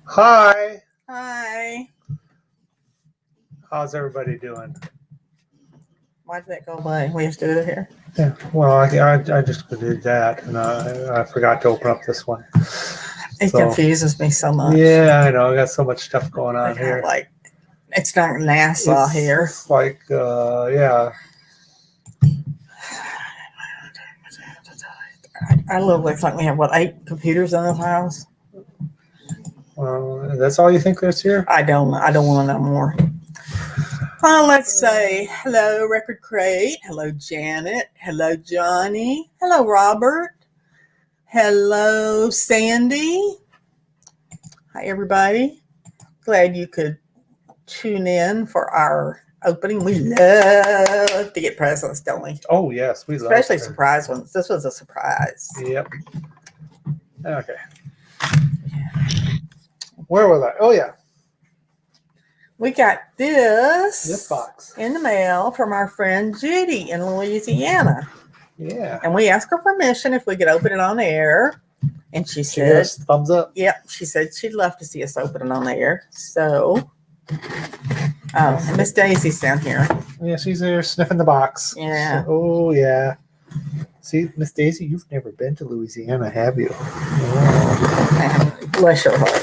Hi. Hi. How's everybody doing? Why did that go away? We have to do it here. Yeah. Well, I just did that, and I forgot to open up this one. It confuses me so much. Yeah, I know. I got so much stuff going on here. Like, it's not NASA here. It's like, yeah. I live like we have, 8 computers in this house? That's all you think there's here? I don't want to know more. Well, let's say hello, Record Crate. Hello, Janet. Hello, Johnny. Hello, Robert. Hello, Sandy. Hi, everybody. Glad you could tune in for our opening. We love to get presents, don't we? Oh, yes. We love especially surprise ones. This was a surprise. Yep. Okay. Where was I? Oh, yeah. We got this box in the mail from our friend Judy in Louisiana. Yeah. And we asked her permission if we could open it on air. And she said, thumbs up. Yep. She said she'd love to see us open it on air. So, Miss Daisy's down here. Yeah, she's there sniffing the box. Yeah. So, oh, yeah. See, Miss Daisy, you've never been to Louisiana, have you? Oh. Bless your heart.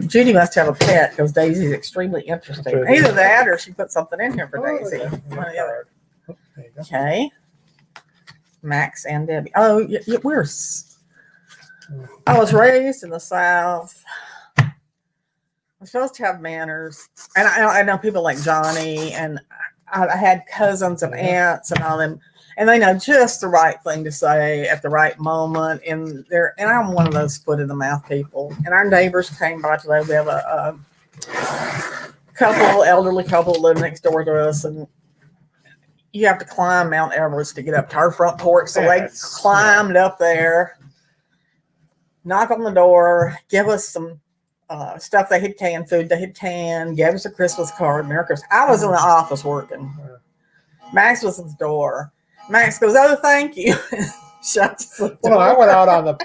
Judy must have a pet because Daisy's extremely interesting. Either that or she put something in here for Daisy. Yeah. Okay. Maxx and Debbie. Oh, I was raised in the South. I'm supposed to have manners. And I know people like Johnny, and I had cousins and aunts and all them. And they know just the right thing to say at the right moment. And I'm one of those foot in the mouth people. And our neighbors came by today. We have a elderly couple live next door to us. And you have to climb Mount Everest to get up to our front porch. So they climbed up there, knock on the door, give us some stuff they had canned, food they had canned, gave us a Christmas card, Merry Christmas. I was in the office working. Max was at the door. Max goes, "Oh, thank you." Shuts the door. Well, I went out on the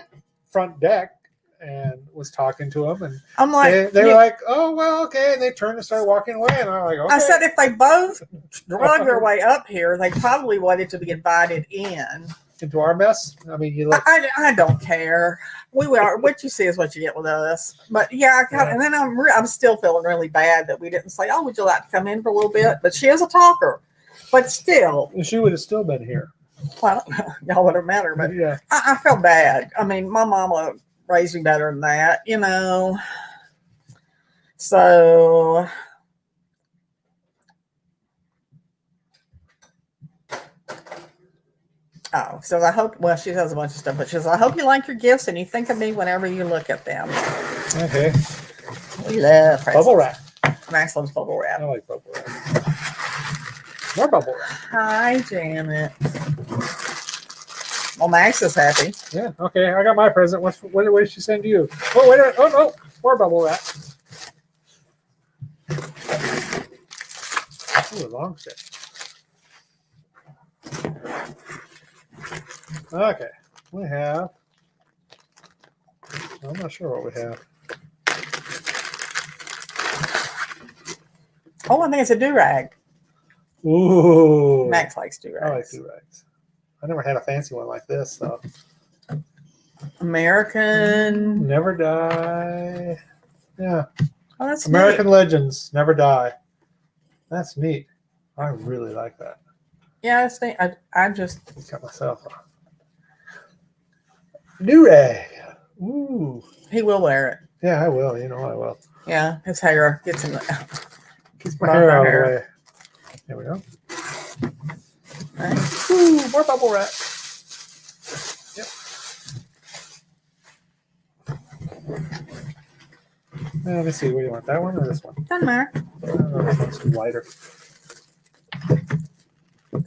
front deck and was talking to them, and I'm like, they were like, "Oh, well, okay." And they turned and started walking away, and I'm like, "Okay." I said, if they both drug their way up here, they probably wanted to be invited into our mess. I mean, you look. I don't care. We are. What you see is what you get with us. But yeah, and then I'm still feeling really bad that we didn't say, "Oh, would you like to come in for a little bit?" But she is a talker. But still, she would have still been here. Well, y'all wouldn't matter, but yeah. I felt bad. I mean, my mama raised me better than that, you know. So, so I hope. Well, she does a bunch of stuff, but she says, "I hope you like your gifts and you think of me whenever you look at them." Okay. We love presents. Bubble wrap. Max loves bubble wrap. I like bubble wrap. More bubble wrap. Hi, Janet. Well, Max is happy. Yeah. Okay. I got my present. What did she send you? Oh, wait a minute. Oh, no. More bubble wrap. Ooh, a long stick. Okay. We have. I'm not sure what we have. Oh, I think it's a do-rag. Ooh. Max likes do-rags. I like do-rags. I never had a fancy one like this, so. American. Never die. Yeah. Oh, that's American neat. Legends Never Die. That's neat. I really like that. Yeah, that's neat. I just got myself a do-rag. Ooh. He will wear it. Yeah, I will. You know I will. Yeah, his hair gets in the. Keeps my hair out of the way. There we go. Nice. Ooh, more bubble wrap. Yep. Let me see. What do you want? That one or this one? Doesn't matter. This one's lighter.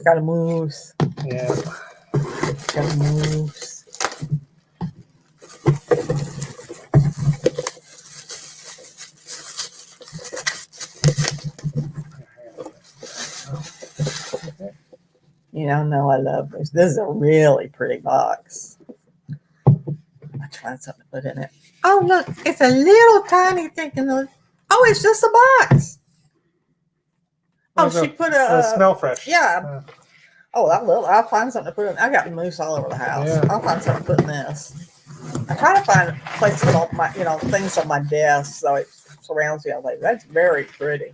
Got a moose. Yeah. Got a moose. You don't know I love this. This is a really pretty box. I find something to put in it. Oh, look, it's a little tiny thing. Oh, it's just a box. Oh, she put a smell fresh. Yeah. Oh, I'll find something to put in. I got mousse all over the house. Yeah. I'll find something to put in this. I try to find places on my, things on my desk so it surrounds me all day. That's very pretty.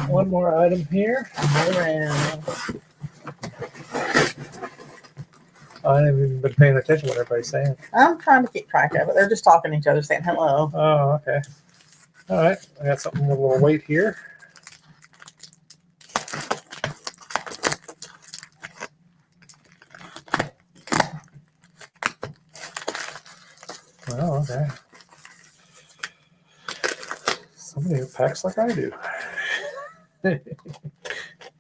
One more item here. I haven't even been paying attention to what everybody's saying. I'm trying to keep track of it. They're just talking to each other, saying hello. Oh, okay. All right. I got something with a little weight here. Well, okay. Somebody who packs like I do,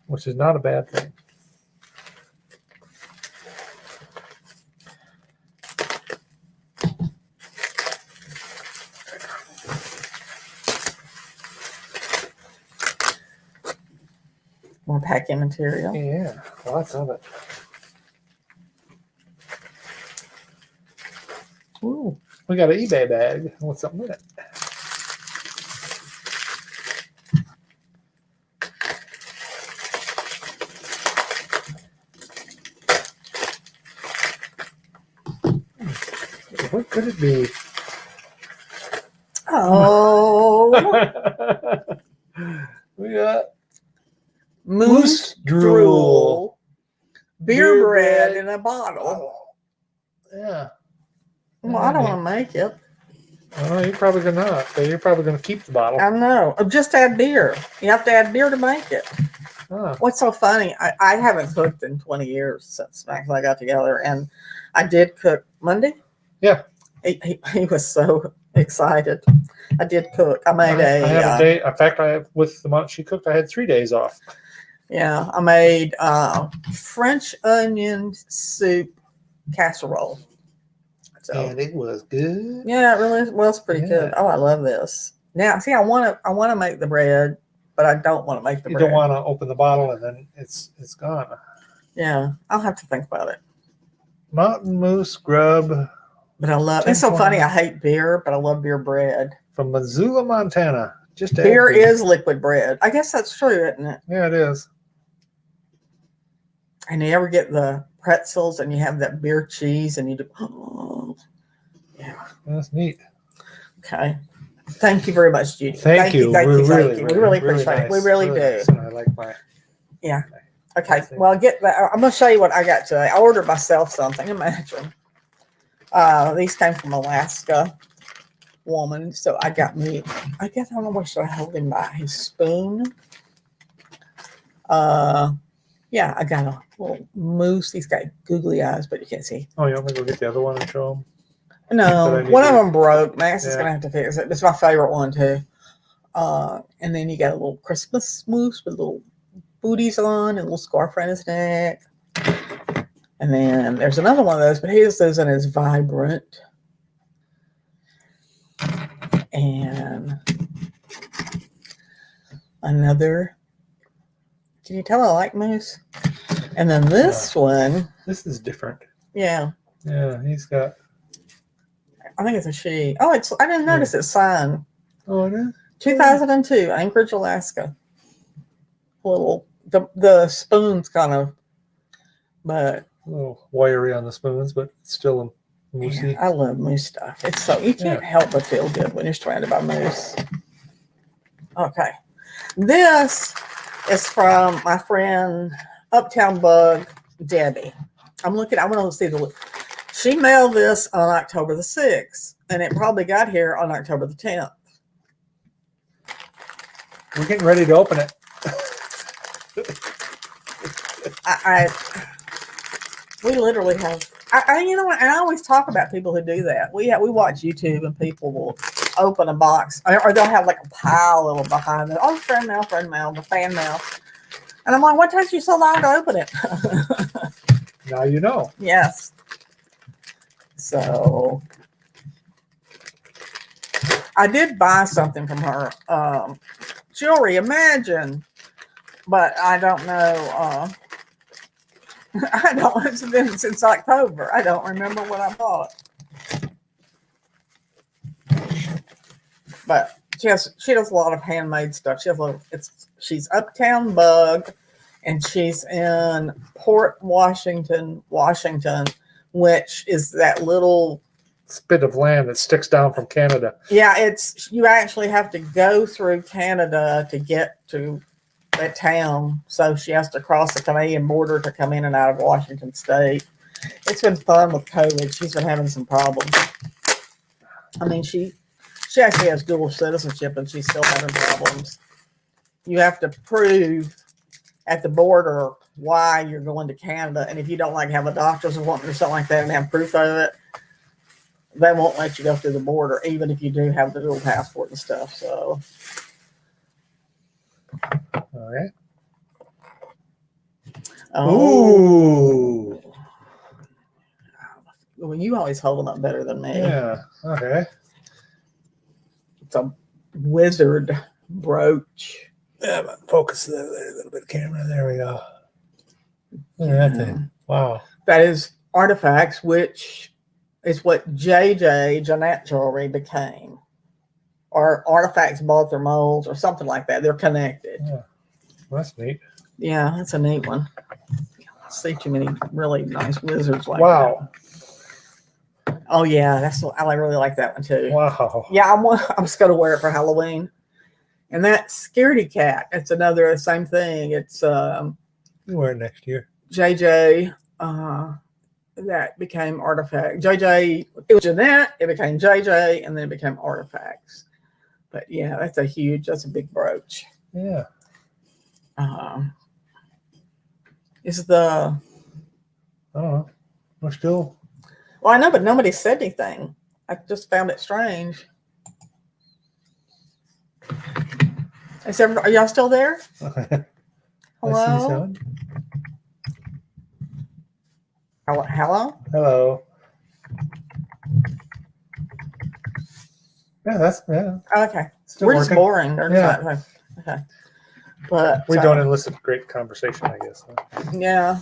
which is not a bad thing. More packing material. Yeah, lots of it. Ooh, we got an eBay bag with something in it. What could it be? Oh, we got moose drool, beer bread in a bottle. Oh, yeah. Well, I don't want to make it. Oh, you're probably gonna not. You're probably gonna keep the bottle. I know. Just add beer. You have to add beer to make it. Oh. What's so funny? I haven't cooked in 20 years since Max and I got together, and I did cook Monday. Yeah. He was so excited. I did cook. I made I had a day. In fact, with the month she cooked, I had 3 days off. Yeah, I made French onion soup casserole. So, And it was good. yeah, it really was pretty good. Oh, I love this. Now, see, I want to make the bread, but I don't want to make the bread. You don't want to open the bottle and then it's gone. Yeah, I'll have to think about it. Mountain Moose Grub. But I love it's so funny. I hate beer, but I love beer bread. From Missoula, Montana. Just beer is liquid bread. I guess that's true, isn't it? Yeah, it is. And you ever get the pretzels and you have that beer cheese and you do, oh, yeah. That's neat. Okay. Thank you very much, Judy. Thank you. Thank you. We really appreciate it. We really do. Nice. I like my. Yeah. Okay. Well, get that. I'm going to show you what I got today. I ordered myself something. Imagine. These came from Alaska woman. So I got me, I guess I don't know what should I hold him by. His spoon. Yeah, I got a little moose. He's got googly eyes, but you can't see. Oh, you want me to go get the other one and show him? No, one of them broke. Max is gonna have to fix it. It's my favorite one too. And then you got a little Christmas moose with little booties on and a little scarf around his neck. And then there's another one of those, but his isn't as vibrant. And another. Can you tell I like moose? And then this one. This is different. Yeah. Yeah, he's got. I think it's a she. Oh, it's. I didn't notice it's signed. Oh, it is. 2002, Anchorage, Alaska. Little the spoons kind of, but A little wiry on the spoons, but still a moosey. Yeah, I love moose stuff. It's so you can't help but feel good when you're surrounded by moose. Okay, this is from my friend Uptown Bug Debbie. I want to see the. She mailed this on October the 6th, and it probably got here on October the 10th. We're getting ready to open it. We literally have. You know what? And I always talk about people who do that. We watch YouTube and people will open a box, or they'll have like a pile of them behind it. Oh, friend mail, the fan mail. And I'm like, what takes you so long to open it? Now you know. Yes. So I did buy something from her. Jewelry, imagine. But I don't know. I don't. It's been since October. I don't remember what I bought. But she does a lot of handmade stuff. She's Uptown Bug, and she's in Port Washington, which is that little spit of land that sticks down from Canada. Yeah, you actually have to go through Canada to get to that town. So she has to cross the Canadian border to come in and out of Washington State. It's been fun with COVID. She's been having some problems. I mean, she actually has dual citizenship and she's still having problems. You have to prove at the border why you're going to Canada. And if you don't have a doctor's appointment or something like that and have proof of it, they won't let you go through the border, even if you do have the dual passport and stuff. So, all right. Oh. Ooh. Well, you always hold them up better than me. Yeah. Okay. It's a wizard brooch. Yeah, focus a little bit of camera. There we go. Look at that thing. Wow. That is Artifacts, which is what Jeanette Jewelry became. Or Artifacts bought their molds or something like that. They're connected. Yeah. Well, that's neat. Yeah, that's a neat one. I see too many really nice wizards like wow. that. Oh yeah, I really like that one too. Wow. Yeah, I'm just gonna wear it for Halloween. And that Scaredy Cat, it's another same thing. It's you wear it next year. JJ, that became Artifact. JJ, it was Jeanette, it became JJ, and then it became Artifacts. But yeah, that's a big brooch. Yeah. Is the I don't know. We're still. Well, I know, but nobody said anything. I just found it strange. Are y'all still there? Hello? Hello? Hello. Yeah. Okay. Still We're working. just boring. Yeah. Okay. But we don't elicit great conversation, I guess. Yeah.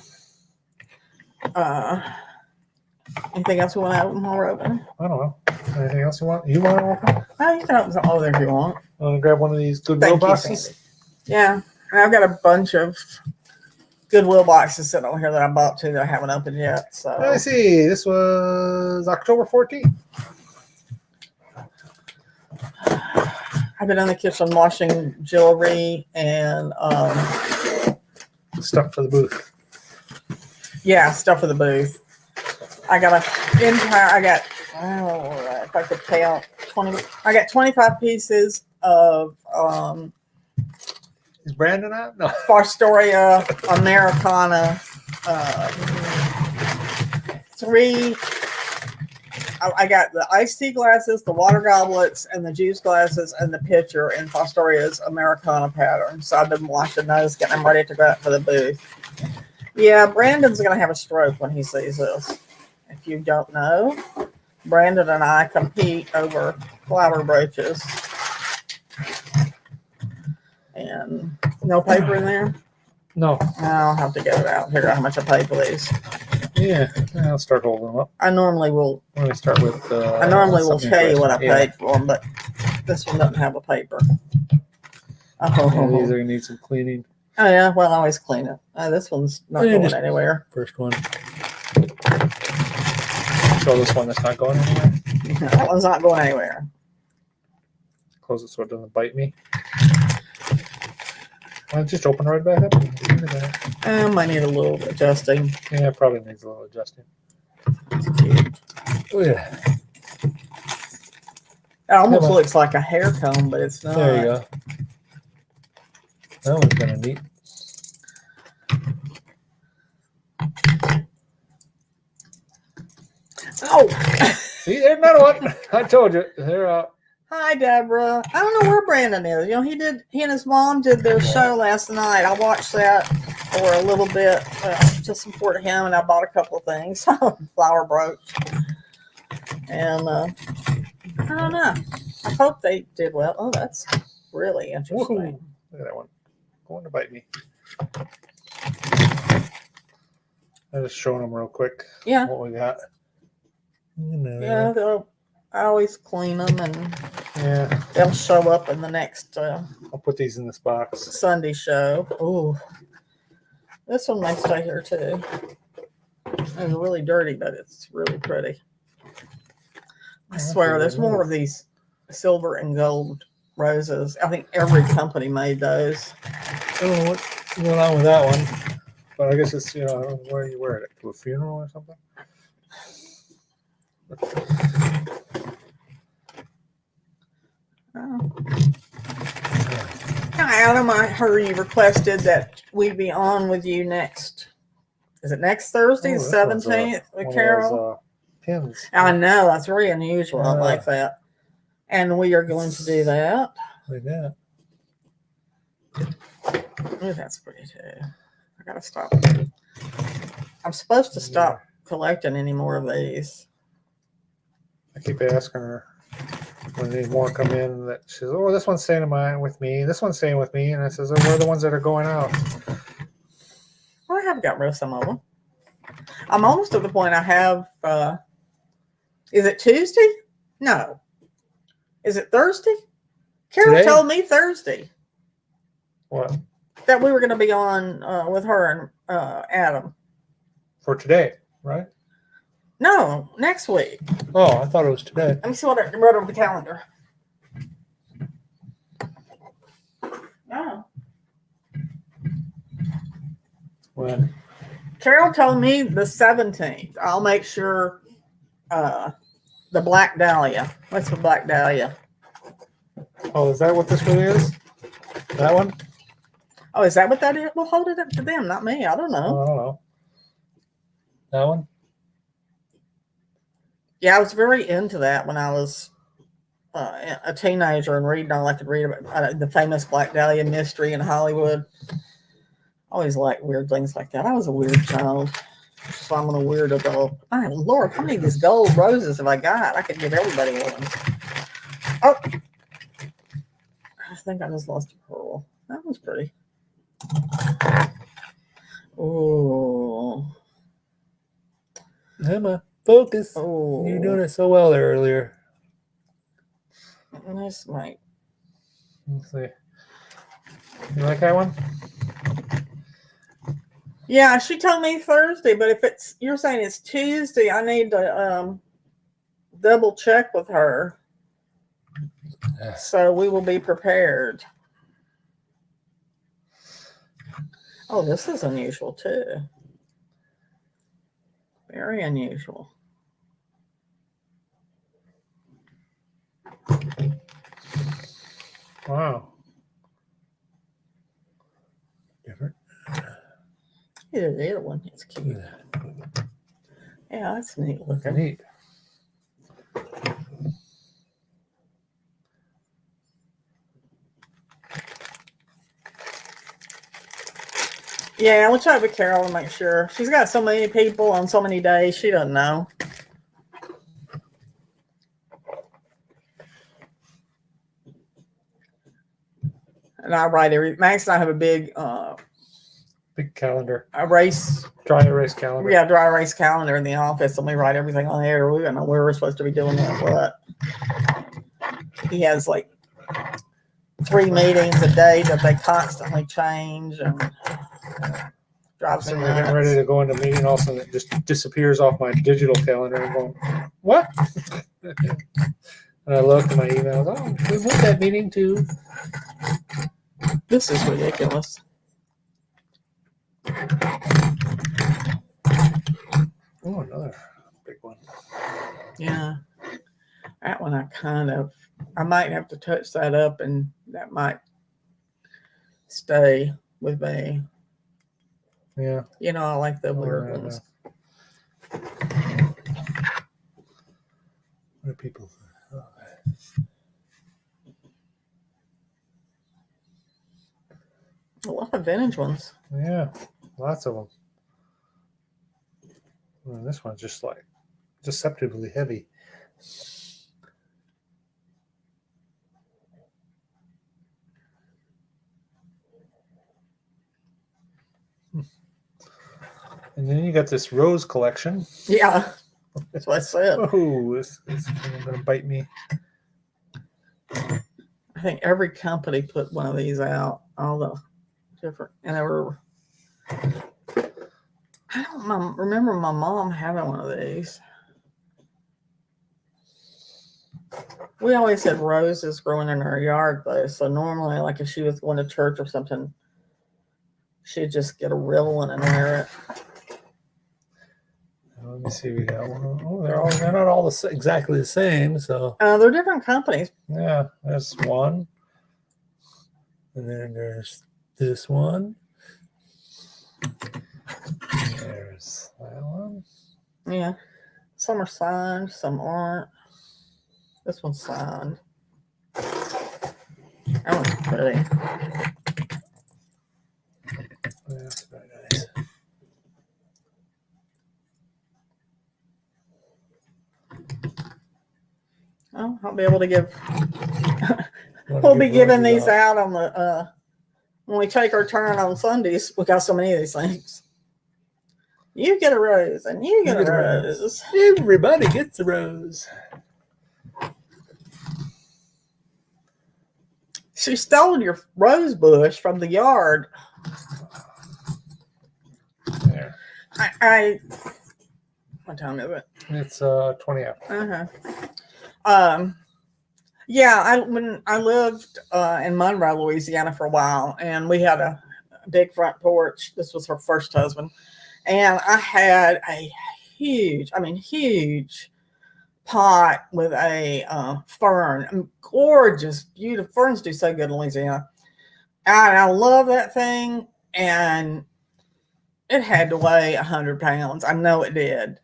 Anything else you want to open while we're open? I don't know. Anything else you want? You want to open? Oh, you can open something over there if you want. Grab one of these Goodwill boxes. Yeah, and I've got a bunch of Goodwill boxes sitting over here that I bought too that I haven't opened yet. So I see. This was October 14th. I've been in the kitchen washing jewelry and stuff for the booth. Yeah, stuff for the booth. I got if I could count 20. I got 25 pieces of Is Brandon out? No. Fostoria Americana. 3. I got the iced tea glasses, the water goblets, and the juice glasses, and the pitcher in Fostoria's Americana pattern. So I've been washing those, getting them ready to go out for the booth. Yeah, Brandon's going to have a stroke when he sees this. If you don't know, Brandon and I compete over flower brooches. And no paper in there? No. I'll have to get it out. Figure out how much I paid for these. Yeah, I'll start holding them up. I normally will. Let me start with. I normally will tell you what I paid for them, but this one doesn't have a paper. Yeah, these are gonna need some cleaning. Oh yeah, well I always clean it. This one's not going anywhere. First one. Show this one that's not going anywhere. That one's not going anywhere. Close it so it doesn't bite me. Just open right back up. Might need a little adjusting. Yeah, it probably needs a little adjusting. Oh yeah. It almost looks like a hair comb, but it's not. There you go. That one's kind of neat. Oh! See, there's another one. I told you. They're out. Hi, Deborah. I don't know where Brandon is. He and his mom did their show last night. I watched that for a little bit to support him, and I bought a couple of things. Flower brooch. And I don't know. I hope they did well. Oh, that's really interesting. Woo-hoo. Look at that one. Going to bite me. I'm just showing them real quick. Yeah. What we got. Yeah, I always clean them and Yeah. they'll show up in the next I'll put these in this box. Sunday show. Ooh, this one may stay here too. It's really dirty, but it's really pretty. I swear, there's more of these silver and gold roses. I think every company made those. I don't know what's going on with that one, but I guess it's, I don't know, where you wear it, to a funeral or something? Oh. Hi, Adam. I heard you requested that we be on with you next. Is it next Thursday, the 17th, with Carol? Pins. I know, that's very unusual. I like that. And we are going to do that. Like that. Oh, that's pretty too. I gotta stop. I'm supposed to stop collecting any more of these. I keep asking her when any more come in that she says, "Oh, this one's staying with me. This one's staying with me," and I says, "Oh, where are the ones that are going out?" Well, I have got rid of some of them. I'm almost to the point I have. Is it Tuesday? No. Is it Thursday? Carol Today? told me Thursday What? that we were going to be on with her and Adam. For today, right? No, next week. Oh, I thought it was today. Let me see what I wrote on the calendar. No. When? Carol told me the 17th. I'll make sure the Black Dahlia. What's the Black Dahlia? Oh, is that what this really is? That one? Oh, is that what that is? Well, hold it up to them, not me. I don't know. Oh, I don't know. That one? Yeah, I was very into that when I was a teenager and reading all I could read about the famous Black Dahlia mystery in Hollywood. I always liked weird things like that. I was a weird child. So I'm a weird adult. My Lord, how many of these gold roses have I got? I could give everybody one. Oh, I think I just lost a pearl. That was pretty. Oh. Emma, focus. Oh. You're doing it so well there earlier. This might. Let's see. You like that one? Yeah, she told me Thursday, but if you're saying it's Tuesday, I need to double check with her. So we will be prepared. Oh, this is unusual too. Very unusual. Wow. Different. Yeah, the other one. It's cute. Yeah, that's neat looking. Neat. Yeah, we'll check with Carol and make sure. She's got so many people on so many days, she doesn't know. And I write Max and I have a big calendar. Dry erase calendar. Yeah, dry erase calendar in the office, and we write everything on there. We don't know where we're supposed to be doing what. He has like 3 meetings a day that they constantly change, and drives me So nuts. we're getting ready to go into a meeting, all of a sudden it just disappears off my digital calendar. I'm going, what? And I look at my emails. Oh, we moved that meeting to. This is ridiculous. Oh, another big one. Yeah. That one I might have to touch that up, and that might stay with me. Yeah. You know, I like the weird ones. What are people? A lot of vintage ones. Yeah, lots of them. And this one's just like deceptively heavy. And then you got this rose collection. Yeah, that's what I said. Oh, this is going to bite me. I think every company put one of these out. All the different, and they were. I don't remember my mom having one of these. We always had roses growing in our yard, though. So normally, like if she was going to church or something, she'd just get a real one and wear it. Let me see. We got one. Oh, they're not all exactly the same. So They're different companies. yeah, that's one. And then there's this one. There's that one. Yeah, some are signed, some aren't. This one's signed. That one's pretty. That's very nice. Oh, I'll be able to give. Wanna We'll be give giving roses these out on the when we take our turn on Sundays. We got so many of these things. You get a rose, and you get a rose. Everybody gets a rose. She stole your rose bush from the yard. There. I what time is it? It's 20 after. Yeah, when I lived in Monroe, Louisiana for a while, and we had a big front porch. This was her first husband. And I had a huge pot with a fern. Gorgeous, beautiful. Ferns do so good in Louisiana. And I love that thing. And it had to weigh 100 pounds. I know it did.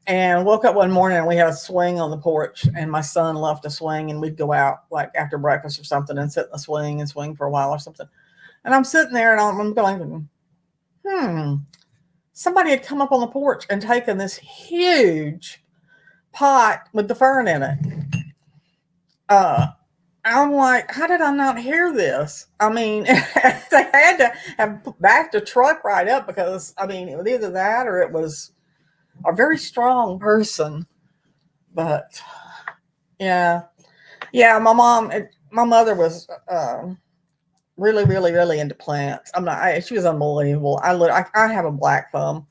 And woke up one morning and we had a swing on the porch, and my son left a swing, and we'd go out like after breakfast or something and sit in the swing and swing for a while or something. And I'm sitting there and I'm going, somebody had come up on the porch and taken this huge pot with the fern in it. I'm like, how did I not hear this? I mean, they had to have backed the truck right up because, I mean, it was either that or it was a very strong person. But yeah, my mother was really, really, really into plants. She was unbelievable. I have a black thumb,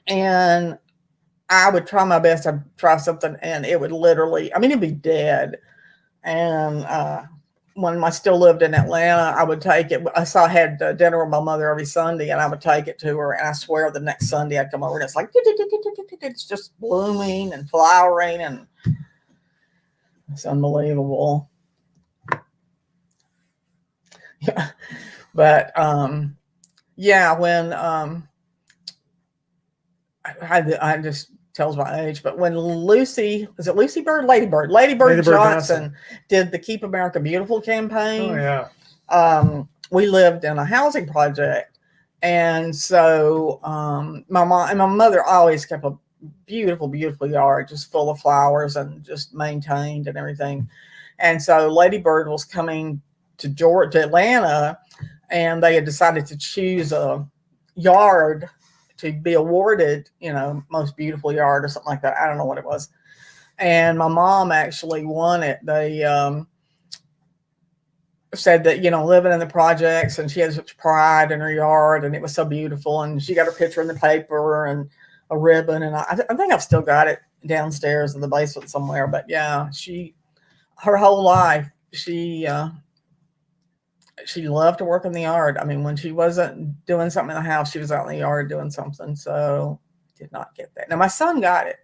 and I would try my best to try something, and it would literally, it'd be dead. And when I still lived in Atlanta, I would take it. I had dinner with my mother every Sunday, and I would take it to her. And I swear, the next Sunday I'd come over, and it's like it's just blooming and flowering, and it's unbelievable. Yeah, but yeah, when I just tells my age, but when Lucy Lady Bird Johnson did the Keep America Beautiful campaign. Oh yeah. We lived in a housing project, and so my mom and my mother always kept a beautiful, beautiful yard, just full of flowers and just maintained and everything. And so Lady Bird was coming to Atlanta, and they had decided to choose a yard to be awarded, most beautiful yard or something like that. I don't know what it was. And my mom actually won it. They said that, living in the projects, and she had such pride in her yard, and it was so beautiful. And she got her picture in the paper and a ribbon. And I think I've still got it downstairs in the basement somewhere. But yeah, her whole life, she loved to work in the yard. When she wasn't doing something in the house, she was out in the yard doing something. So did not get that. Now my son got it.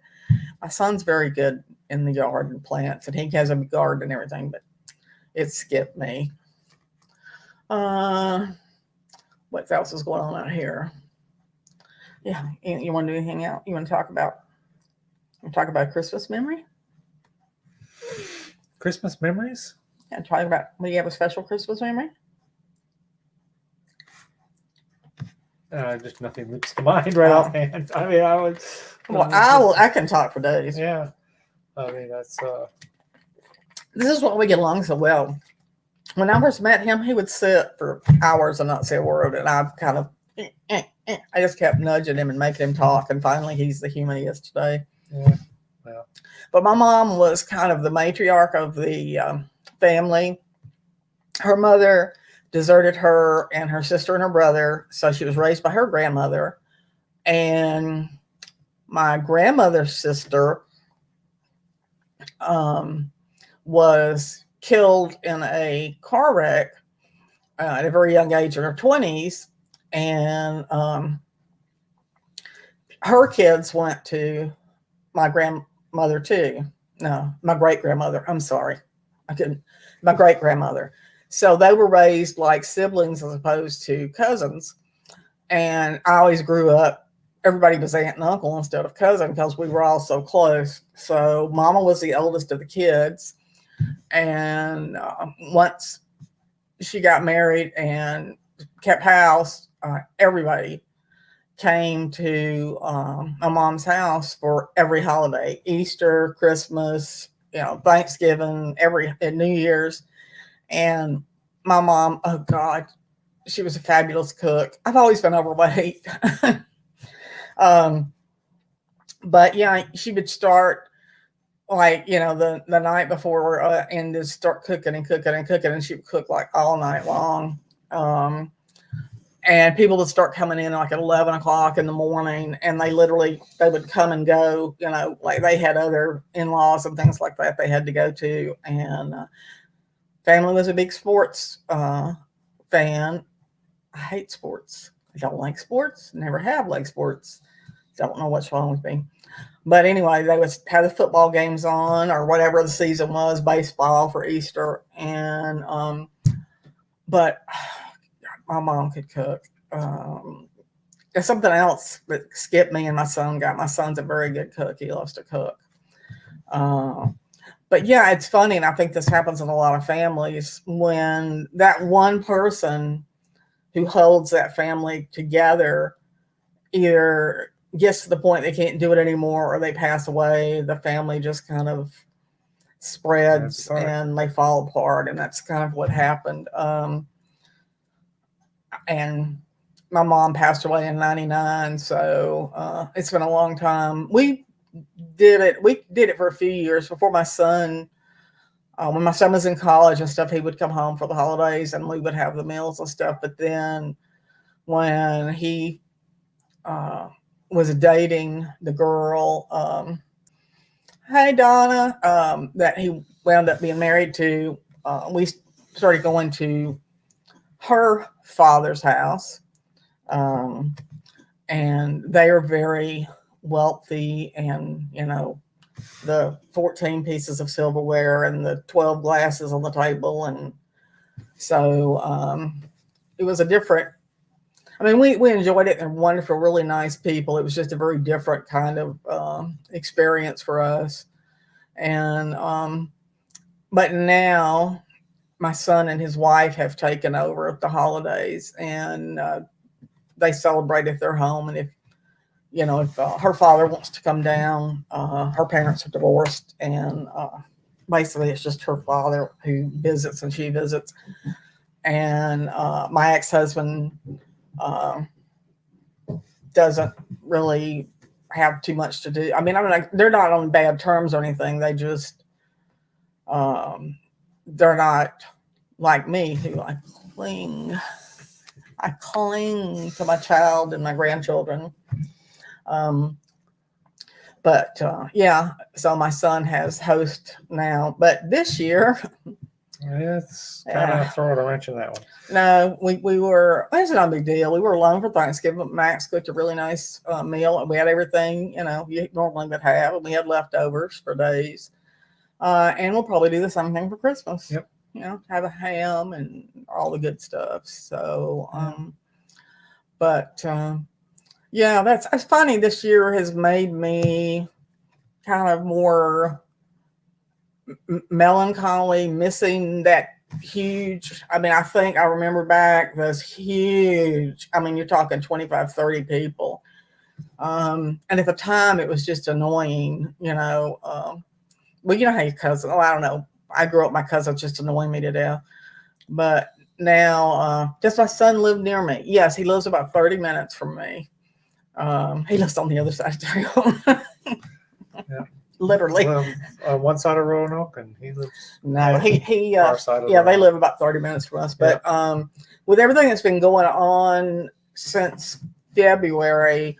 My son's very good in the yard and plants, and he has a garden and everything, but it skipped me. What else is going on out here? Yeah. You want to do anything else? You want to talk about Christmas memory? Christmas memories? Yeah, talk about, do you have a special Christmas memory? Just nothing leaps to mind right offhand. I can talk for days. Yeah. That's This is why we get along so well. When I first met him, he would sit for hours and not say a word, and I've kind of I just kept nudging him and making him talk, and finally he's the human he is today. Yeah. Well, But my mom was kind of the matriarch of the family. Her mother deserted her and her sister and her brother, so she was raised by her grandmother. And my grandmother's sister was killed in a car wreck at a very young age, in her 20s. And her kids went to my grandmother too. No, my great grandmother. I'm sorry. My great grandmother. So they were raised like siblings as opposed to cousins. And I always grew up, everybody was aunt and uncle instead of cousin because we were all so close. So mama was the oldest of the kids. And once she got married and kept house, everybody came to my mom's house for every holiday, Easter, Christmas, Thanksgiving, and New Year's. And my mom, oh God, she was a fabulous cook. I've always been overweight. But yeah, she would start like, the night before and just start cooking and cooking and cooking. And she would cook like all night long. And people would start coming in like at 11 o'clock in the morning, and they would come and go, like they had other in-laws and things like that they had to go to. And family was a big sports fan. I hate sports. I don't like sports. Never have liked sports. Don't know what's wrong with me. But anyway, they would have the football games on or whatever the season was, baseball for Easter. And, but my mom could cook. There's something else that skipped me and my son got. My son's a very good cook. He loves to cook. But yeah, it's funny. And I think this happens in a lot of families when that one person who holds that family together either gets to the point they can't do it anymore or they pass away, the family just kind of spreads and they fall apart. And that's kind of what happened. And my mom passed away in 99. So it's been a long time. We did it for a few years before my son. When my son was in college and stuff, he would come home for the holidays and we would have the meals and stuff. But then when he was dating the girl, hey Donna, that he wound up being married to, we started going to her father's house. And they are very wealthy, and the 14 pieces of silverware and the 12 glasses on the table. And so it was a different, we enjoyed it. They're wonderful, really nice people. It was just a very different kind of experience for us. And but now my son and his wife have taken over at the holidays, and they celebrate at their home. And if her father wants to come down, her parents are divorced, and basically it's just her father who visits and she visits. And my ex-husband doesn't really have too much to do. They're not on bad terms or anything. They just, they're not like me, who I cling to my child and my grandchildren. But yeah, so my son has host now, but this year, it's kind of throwing a wrench in that one. No, we were, it's not a big deal. We were alone for Thanksgiving, but Maxx cooked a really nice meal. We had everything, you normally would have, and we had leftovers for days. And we'll probably do the same thing for Christmas. Yep. Have a ham and all the good stuff. So, but yeah, it's funny. This year has made me kind of more melancholy, missing that huge. I think I remember back those huge, you're talking 25, 30 people. And at the time it was just annoying, well, how your cousin, I don't know. I grew up, my cousins just annoying me to death. But now, does my son live near me? Yes, he lives about 30 minutes from me. He lives on the other side of town. Yeah. Literally. Live on one side of Roanoke, and he lives No, he our side of yeah, they Roanoke. live about 30 minutes from us. But with everything that's been going on since February,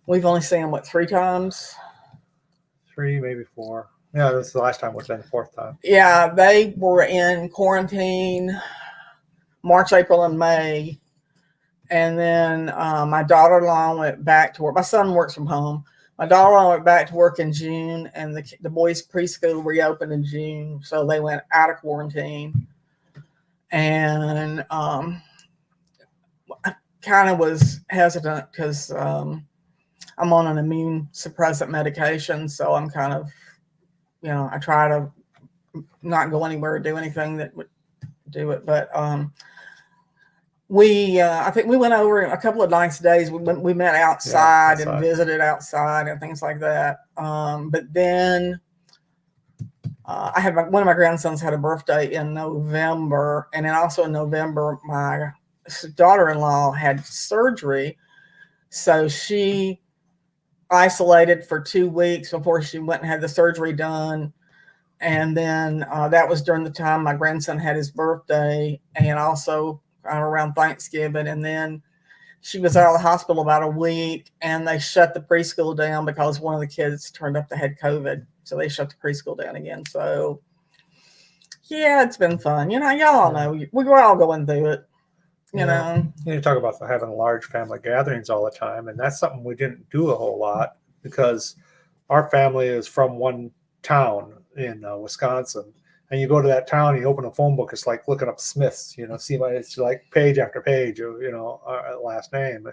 we've only seen him, what, 3 times? 3, maybe 4. Yeah, this is the last time. Would have been the 4th time. Yeah, they were in quarantine March, April, and May. And then my daughter-in-law went back to work. My son works from home. My daughter-in-law went back to work in June, and the boys' preschool reopened in June, so they went out of quarantine. And I kind of was hesitant because I'm on an immune suppressant medication, so I'm kind of, I try to not go anywhere or do anything that would do it. But I think we went over a couple of nice days. We met outside and visited outside and things like that. But then I had one of my grandsons had a birthday in November, and then also in November my daughter-in-law had surgery, so she isolated for 2 weeks before she went and had the surgery done. And then that was during the time my grandson had his birthday, and also around Thanksgiving. And then she was out of the hospital about a week, and they shut the preschool down because one of the kids turned up that had COVID. So they shut the preschool down again. So yeah, it's been fun. Y'all all know we're all going through it. You know. You talk about having large family gatherings all the time, and that's something we didn't do a whole lot because our family is from one town in Wisconsin. And you go to that town, you open a phone book, it's like looking up Smiths, it's like page after page of, our last name.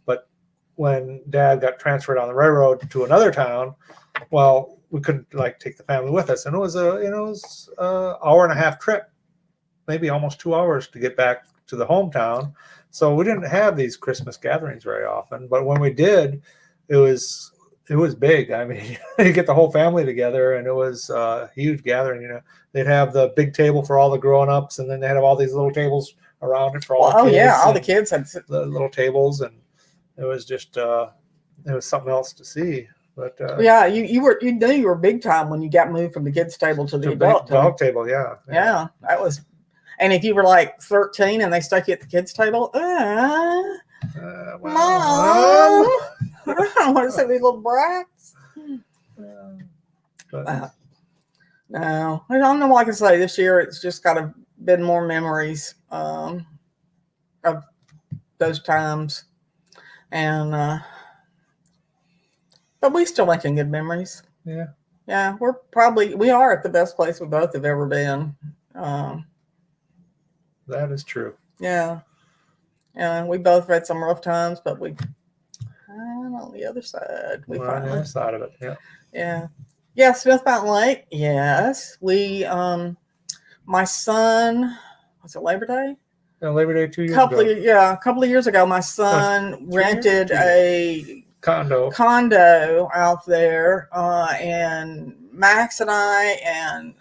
But when Dad got transferred on the railroad to another town, well, we couldn't take the family with us. And it was a hour and a half trip, maybe almost 2 hours to get back to the hometown. So we didn't have these Christmas gatherings very often. But when we did, it was big. I mean, you get the whole family together, and it was a huge gathering. They'd have the big table for all the grown-ups, and then they'd have all these little tables around it for all the kids. Oh yeah, all the kids had the little tables, and it was just it was something else to see. But yeah, you knew you were big time when you got moved from the kids table to the adult table. Yeah, that was. And if you were like 13 and they stuck you at the kids table, Mom, I don't want to see these little brats. No, I don't know what I can say. This year, it's just kind of been more memories of those times, and but we still making good memories. Yeah, we are at the best place we both have ever been. That is true. Yeah, we both had some rough times, but we on the other side. We're on the other side of it. Yeah. Smith Mountain Lake. Yes, we. My son. Was it Labor Day? Yeah, Labor Day 2 years ago. A couple of years ago, my son rented a condo out there, and Maxx and I and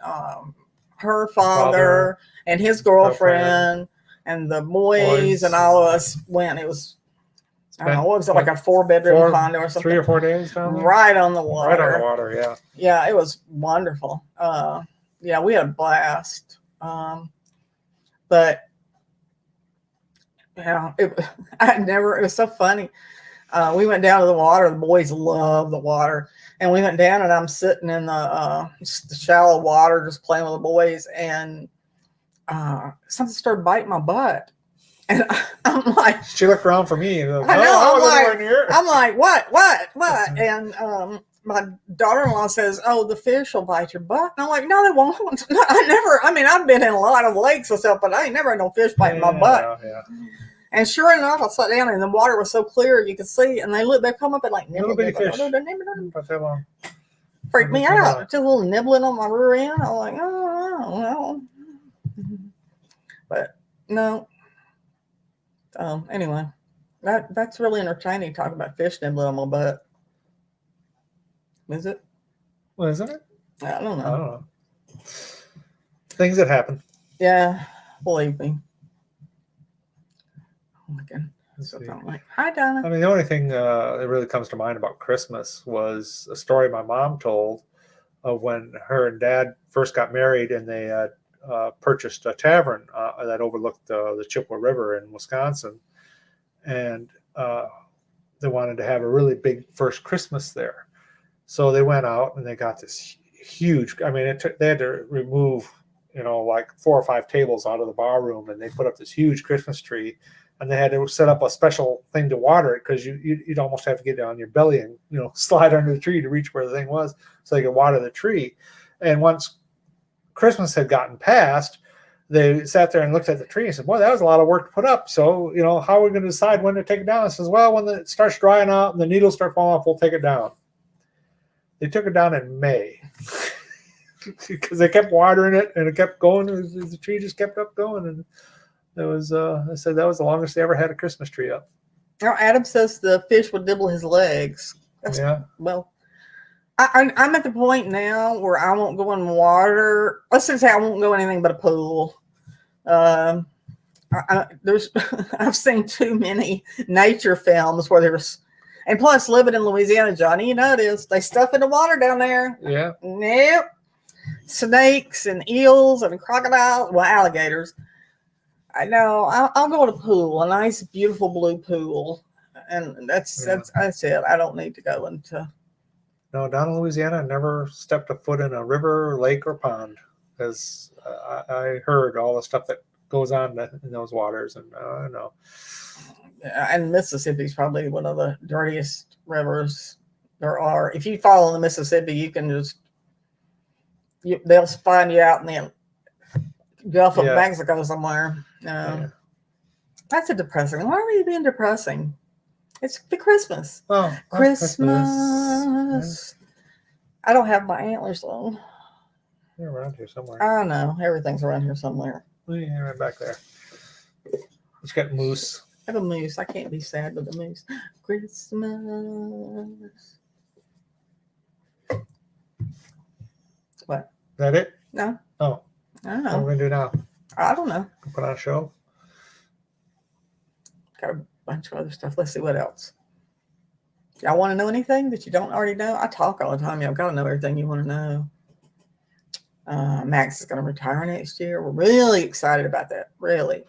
her father and his girlfriend and the boys and all of us went. It was, I don't know, what was it, like a 4-bedroom condo or something? 3 or 4 days, Tom? Right on the water. Right on the water, yeah. Yeah, it was wonderful. Yeah, we had a blast. But yeah, it was so funny. We went down to the water. The boys love the water. And we went down, and I'm sitting in the shallow water just playing with the boys, and something started biting my butt. And I'm like, she looked around for me. And I know. I'm like, what? And my daughter-in-law says, "Oh, the fish will bite your butt." And I'm like, "No, they won't." I've been in a lot of lakes and stuff, but I ain't never had no fish biting my butt. Yeah. And sure enough, I sat down, and the water was so clear you could see. And they come up and like nibble, little bitty fish. Freaked me out. Just a little nibbling on my rear end. I'm like, oh, no. But no. Anyway, that's really entertaining. Talking about fish nibbling on my butt. Is it? Well, isn't it? I don't know. Things that happen. Yeah, believe me. Looking. Let's So see. I'm like, hi, Donna. I mean, the only thing that really comes to mind about Christmas was a story my mom told of when her and Dad first got married, and they purchased a tavern that overlooked the Chippewa River in Wisconsin, and they wanted to have a really big first Christmas there. So they went out and they got this huge. I mean, they had to remove, like 4 or 5 tables out of the bar room, and they put up this huge Christmas tree, and they had to set up a special thing to water it because you'd almost have to get down on your belly and slide under the tree to reach where the thing was so they could water the tree. And once Christmas had gotten past, they sat there and looked at the tree and said, "Boy, that was a lot of work to put up. So, how are we going to decide when to take it down?" It says, "Well, when it starts drying out and the needles start falling off, we'll take it down." They took it down in May because they kept watering it and it kept going. The tree just kept up going, and it was. I said that was the longest they ever had a Christmas tree up. Now, Adam says the fish would nibble his legs. Yeah. Well, I'm at the point now where I won't go in water. Let's just say I won't go anything but a pool. I've seen too many nature films where there's, and plus living in Louisiana, Johnny, you know it is. They stuff in the water down there. Yeah. Nope. Snakes and eels and crocodiles, well, alligators. I know. I'll go to a pool, a nice, beautiful blue pool, and that's it. I don't need to go into. No, down in Louisiana, I never stepped a foot in a river, lake, or pond, because I heard all the stuff that goes on in those waters, and I know. And Mississippi's probably one of the dirtiest rivers there are. If you fall in the Mississippi, you can just they'll find you out in the Gulf of Mexico somewhere. That's a depressing. Why are you being depressing? It's the Christmas. Oh, Christmas. I don't have my antlers on. They're around here somewhere. I know. Everything's around here somewhere. Yeah, right back there. It's got moose. I have a moose. I can't be sad with a moose. Christmas. What? Is that it? No. Oh. I don't know. What are we going to do now? I don't know. Put on a show? Got a bunch of other stuff. Let's see what else. Y'all want to know anything that you don't already know? I talk all the time. Y'all got to know everything you want to know. Maxx is going to retire next year. We're really excited about that. Really.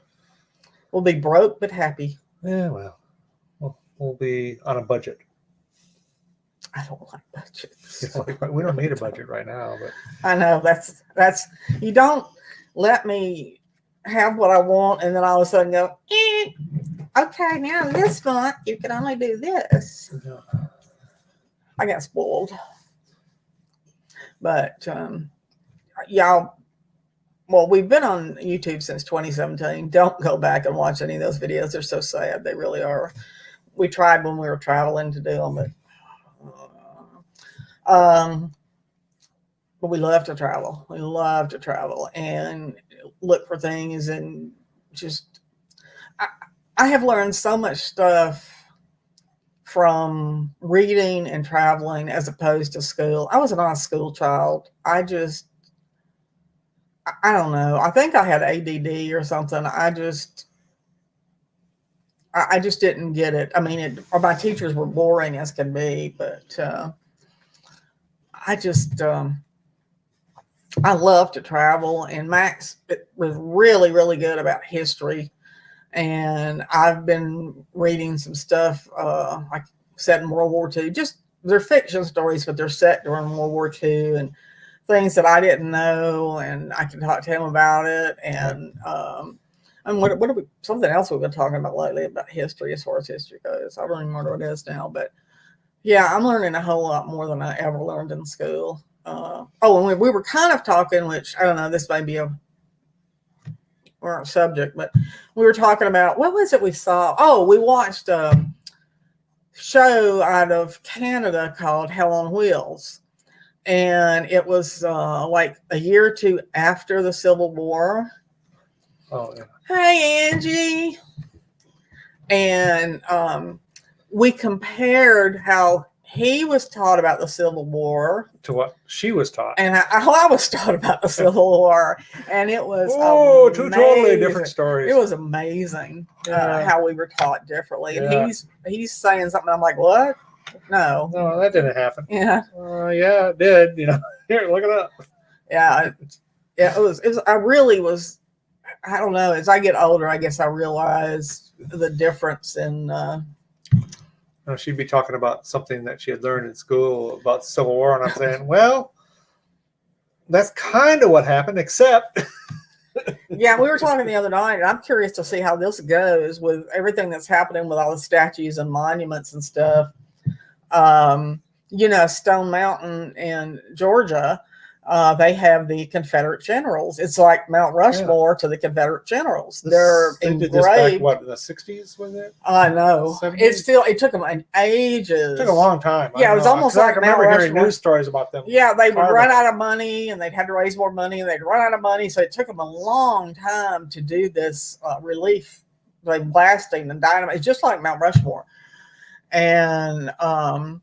We'll be broke but happy. Yeah, well, we'll be on a budget. I don't like budgets. We don't need a budget right now, but I know that's you don't let me have what I want and then all of a sudden go, okay, now this month you can only do this. Yeah. I got spoiled. But y'all, well, we've been on YouTube since 2017. Don't go back and watch any of those videos. They're so sad. They really are. We tried when we were traveling to do them, but we love to travel. We love to travel and look for things and just, I have learned so much stuff from reading and traveling as opposed to school. I was not a school child. I don't know. I think I had ADD or something. I just didn't get it. I mean, or my teachers were boring as can be, but I love to travel. And Maxx was really, really good about history. And I've been reading some stuff like set in World War II. Just they're fiction stories, but they're set during World War II and things that I didn't know, and I can talk to him about it. And what are we? Something else we've been talking about lately about history, as far as history goes. I don't even remember what it is now, but yeah, I'm learning a whole lot more than I ever learned in school. And we were kind of talking, which I don't know, this may be a subject, but we were talking about what was it we saw? Oh, we watched a show out of Canada called Hell on Wheels. And it was like a year or two after the Civil War. Oh, yeah. Hey, Angie. And we compared how he was taught about the Civil War. To what she was taught. And I was taught about the Civil War. And it was two totally different stories. It was amazing how we were taught differently. Yeah. And he's saying something. I'm like, what? No, that didn't happen. Yeah. Yeah, it did. Here, look it up. Yeah. It was. I really was. I don't know. As I get older, I guess I realize the difference in. She'd be talking about something that she had learned in school about the Civil War, and I'm saying, well, that's kind of what happened, except. Yeah, we were talking the other night, and I'm curious to see how this goes with everything that's happening with all the statues and monuments and stuff. Stone Mountain in Georgia, they have the Confederate generals. It's like Mount Rushmore to the Confederate generals. They're engraved. Did this back, in the 60s, was it? I know. 70s? It took them ages. It took a long time. Yeah, it was almost like I remember Mount hearing Rushmore. news stories about them. Yeah, they would run out of money, and they'd have to raise more money, and they'd run out of money. So it took them a long time to do this relief, like blasting and dynamite. It's just like Mount Rushmore. And I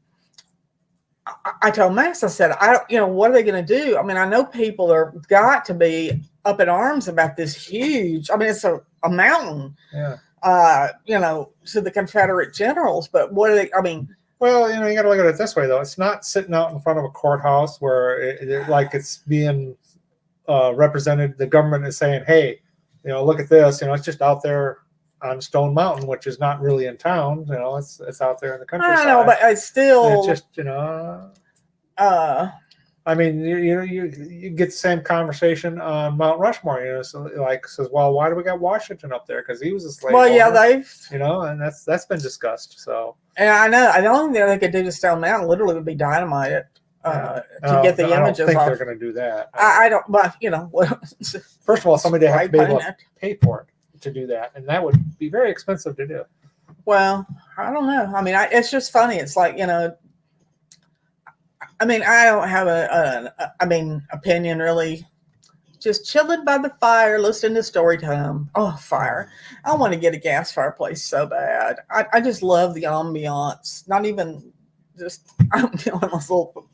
told Max, I said, what are they going to do? I mean, I know people are got to be up in arms about this huge. I mean, it's a mountain. Yeah. To the Confederate generals, but what are they? I mean. Well, you got to look at it this way, though. It's not sitting out in front of a courthouse where it's being represented. The government is saying, hey, look at this. It's just out there on Stone Mountain, which is not really in town. It's out there in the countryside. I know, but I still. And it's just, I mean, you get the same conversation on Mount Rushmore. Says, well, why do we got Washington up there? Because he was a slave. Well, yeah, owner, and that's been discussed. So. And I know. The only thing they could do to Stone Mountain literally would be dynamite it to get the images I don't think off. they're going to do that. I don't. But first of all, somebody have to be able to pay for it to do that, and that would be very expensive to do. Well, I don't know. I mean, it's just funny. It's like I mean, I don't have opinion really. Just chilling by the fire, listening to story time. Oh, fire! I want to get a gas fireplace so bad. I just love the ambiance. Not even just those little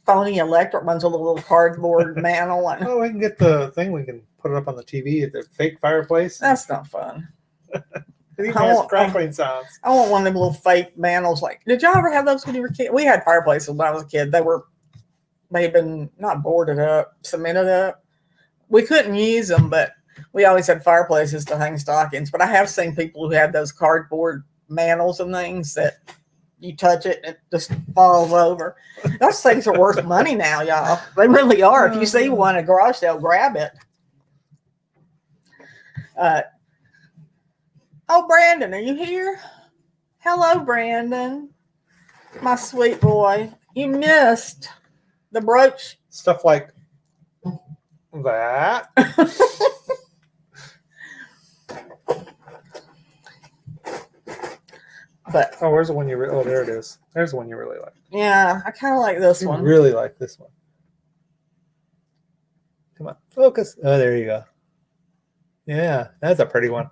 phony electric ones with a little cardboard mantle. We can get the thing. We can put it up on the TV. The fake fireplace. That's not fun. It even has crackling sounds. I want one of them little fake mantles. Did y'all ever have those when you were a kid? We had fireplaces when I was a kid. They had been not boarded up, cemented up. We couldn't use them, but we always had fireplaces to hang stockings. But I have seen people who had those cardboard mantles and things that you touch it and it just falls over. Those things are worth money now, y'all. They really are. If you see one at a garage sale, grab it. Brandon, are you here? Hello, Brandon. My sweet boy. You missed the brooch. Stuff like that. But where's the one you really? Oh, there it is. There's the one you really like. Yeah, I kind of like this one. Really like this one. Come on, focus. Oh, there you go. Yeah, that's a pretty one.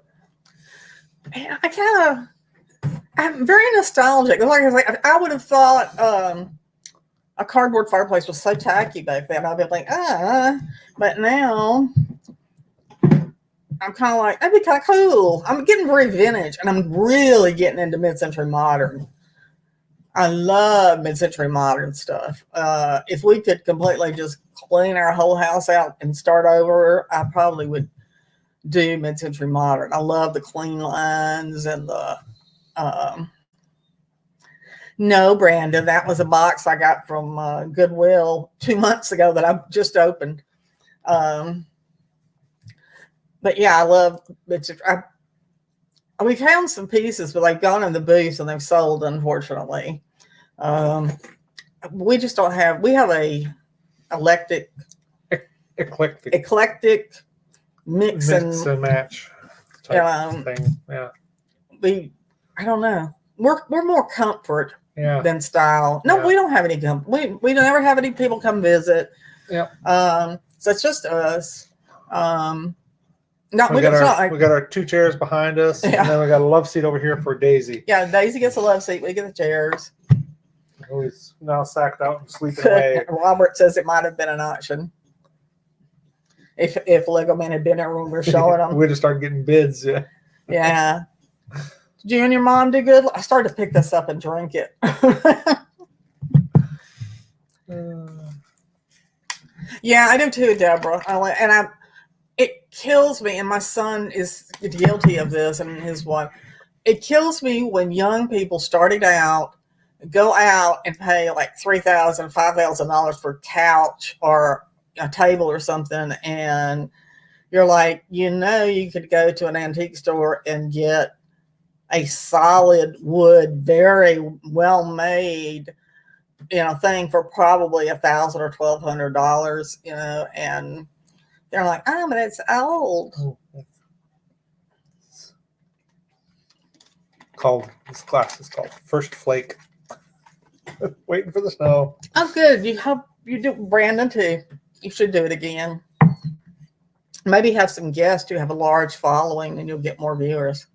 I'm very nostalgic. I would have thought a cardboard fireplace was so tacky back then. I'd be like, but now I'm kind of like, that'd be kind of cool. I'm getting very vintage, and I'm really getting into mid-century modern. I love mid-century modern stuff. If we could completely just clean our whole house out and start over, I probably would do mid-century modern. I love the clean lines and the no, Brandon, that was a box I got from Goodwill 2 months ago that I just opened. But yeah, I love we found some pieces, but they've gone in the booth and they've sold, unfortunately. We just don't have. We have a eclectic mix and match type thing. Yeah. I don't know. We're more comfort than style. No, we don't have any comfort. We don't ever have any people come visit. Yeah. So it's just us. We got our 2 chairs behind us, and then we got a love seat over here for Daisy. Yeah, Daisy gets a love seat. We get the chairs. who's now sacked out and sleeping away. Robert says it might have been an auction. If Lego Man had been there when we were showing them. We'd have started getting bids. Yeah. Yeah. Did you and your mom do good? I started to pick this up and drink it. Yeah, I do too, Deborah. It kills me, and my son is guilty of this, and his wife. It kills me when young people starting out go out and pay like $3,000, $5,000 for a couch or a table or something, and you're like, you could go to an antique store and get a solid wood, very well made, thing for probably $1,000 or $1,200, and they're like, oh, but it's old. This class is called First Flake. Waiting for the snow. Oh, good. You hope you do, Brandon, too. You should do it again. Maybe have some guests who have a large following, and you'll get more viewers.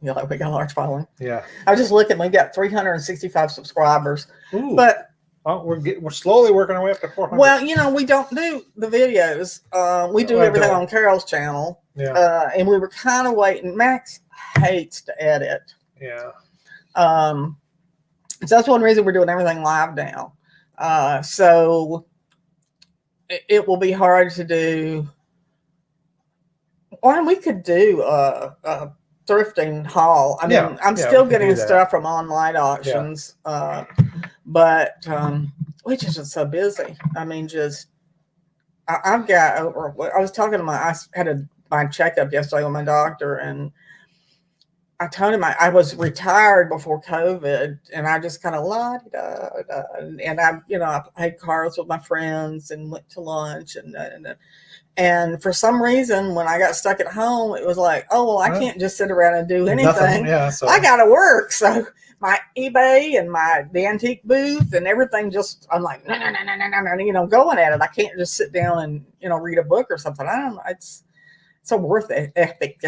We got a large following. Yeah. I was just looking. We got 365 subscribers. Ooh. But we're slowly working our way up to 400. well, we don't do the videos. We do everything on Carol's channel. Yeah. And we were kind of waiting. Max hates to edit. Yeah. So that's one reason we're doing everything live now. So it will be hard to do. Or we could do a thrifting haul. I mean, I'm still getting stuff from online auctions, but we just so busy. I mean, I've got over. I was talking to I had my checkup yesterday with my doctor, and I told him I was retired before COVID, and I just kind of and I had cars with my friends and went to lunch and for some reason, when I got stuck at home, it was like, oh, well, I can't just sit around and do anything. So I got to work. So my eBay and the antique booth and everything Mm-hmm. I'm like, no, going at it. I can't just sit down and, read a book or something. I don't know. It's a work ethic.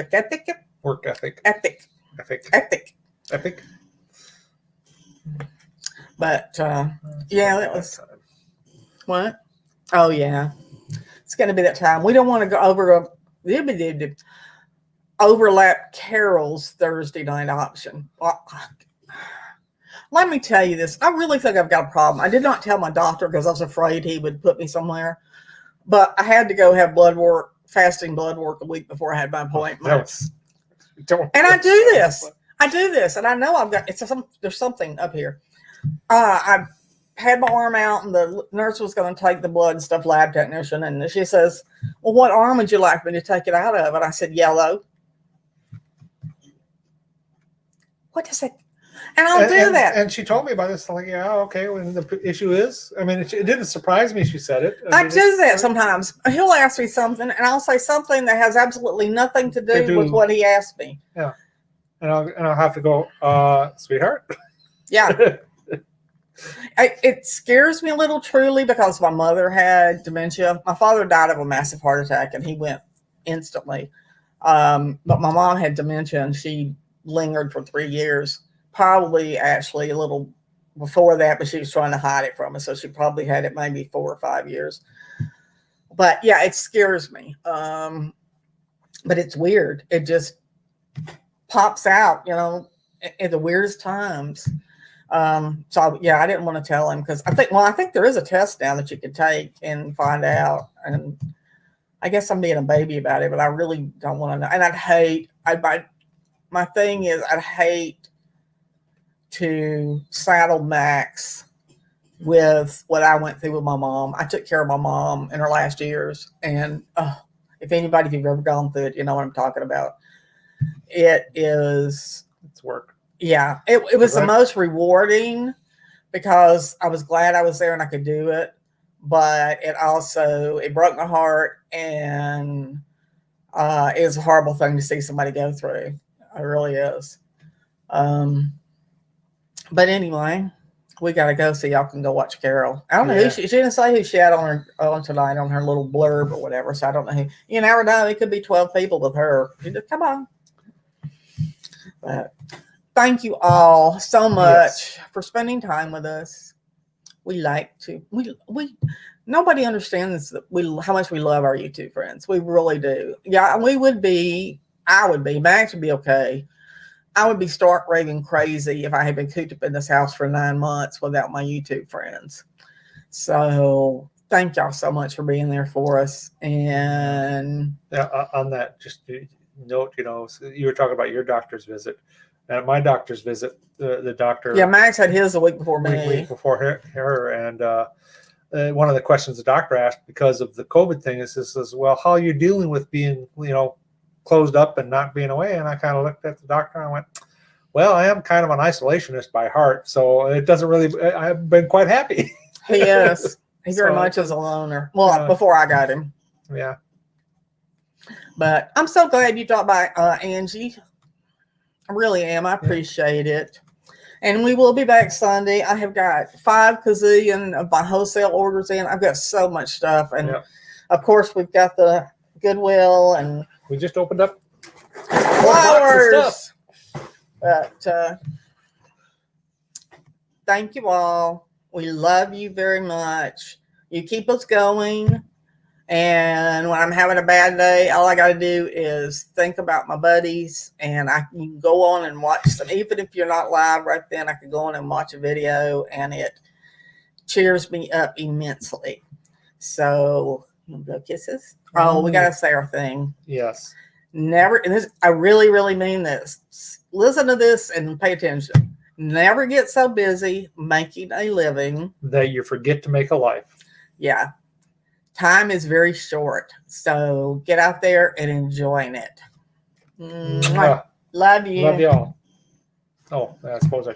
But, that was, what? Oh, yeah. It's going to be that time. We don't want to go overlap Carol's Thursday night option. Let me tell you this. I really think I've got a problem. I did not tell my doctor because I was afraid he would put me somewhere. But I had to go have fasting blood work a week before I had my appointment. And I do this. And I know there's something up here. I had my arm out, and the nurse was going to take the blood and stuff, lab technician, and she says, well, what arm would you like me to take it out of? And I said, yellow. What does it? And I'll do that. And she told me about this. I'm like, yeah, okay. When the issue is, I mean, it didn't surprise me she said it. I do that sometimes. He'll ask me something, and I'll say something that has absolutely nothing to do with what he asked me. Yeah. And I'll have to go, sweetheart. Yeah. It scares me a little, truly, because my mother had dementia. My father died of a massive heart attack, and he went instantly. But my mom had dementia, and she lingered for 3 years. Probably actually a little before that, but she was trying to hide it from us. So she probably had it maybe 4 or 5 years. But yeah, it scares me. But it's weird. It just pops out, at the weirdest times. So yeah, I didn't want to tell him because I think there is a test now that you could take and find out. And I guess I'm being a baby about it, but I really don't want to know. And my thing is I'd hate to saddle Maxx with what I went through with my mom. I took care of my mom in her last years. And if you've ever gone through it, you know what I'm talking about. It's work. Yeah, it was the most rewarding because I was glad I was there and I could do it. But it broke my heart, and it was a horrible thing to see somebody go through. It really is. But anyway, we got to go so y'all can go watch Carol. I don't know who she didn't say who she had on tonight on her little blurb or whatever. So I don't know who. You never know. It could be 12 people with her. Come on. But thank you all so much Yes. for spending time with us. We nobody understands that how much we love our YouTube friends. We really do. Yeah, I would be, Max would be okay. I would be stark raving crazy if I had been cooped up in this house for 9 months without my YouTube friends. So thank y'all so much for being there for us. And on that, just to note, so you were talking about your doctor's visit. At my doctor's visit, the doctor. Yeah, Max had his a week before me. Week before her, and one of the questions the doctor asked because of the COVID thing is, well, how are you dealing with being, closed up and not being away? And I kind of looked at the doctor and I went, well, I am kind of an isolationist by heart, so it doesn't really. I've been quite happy. He is. He very much is a loner. Well, before I got him. Yeah. But I'm so glad you talked about Angie. I really am. I appreciate it. And we will be back Sunday. I have got 5 gazillion of my wholesale orders in. I've got so much stuff. And of course, we've got the Goodwill, and we just opened up flowers. But thank you all. We love you very much. You keep us going. And when I'm having a bad day, all I got to do is think about my buddies, and I can go on and watch them. Even if you're not live right then, I can go on and watch a video, and it cheers me up immensely. So, blow kisses. Oh, we got to say our thing. Yes. Never, and this, I really, really mean this. Listen to this and pay attention. Never get so busy making a living that you forget to make a life. Yeah. Time is very short, so get out there and enjoying it. Love you. Love y'all. Oh, I suppose I should.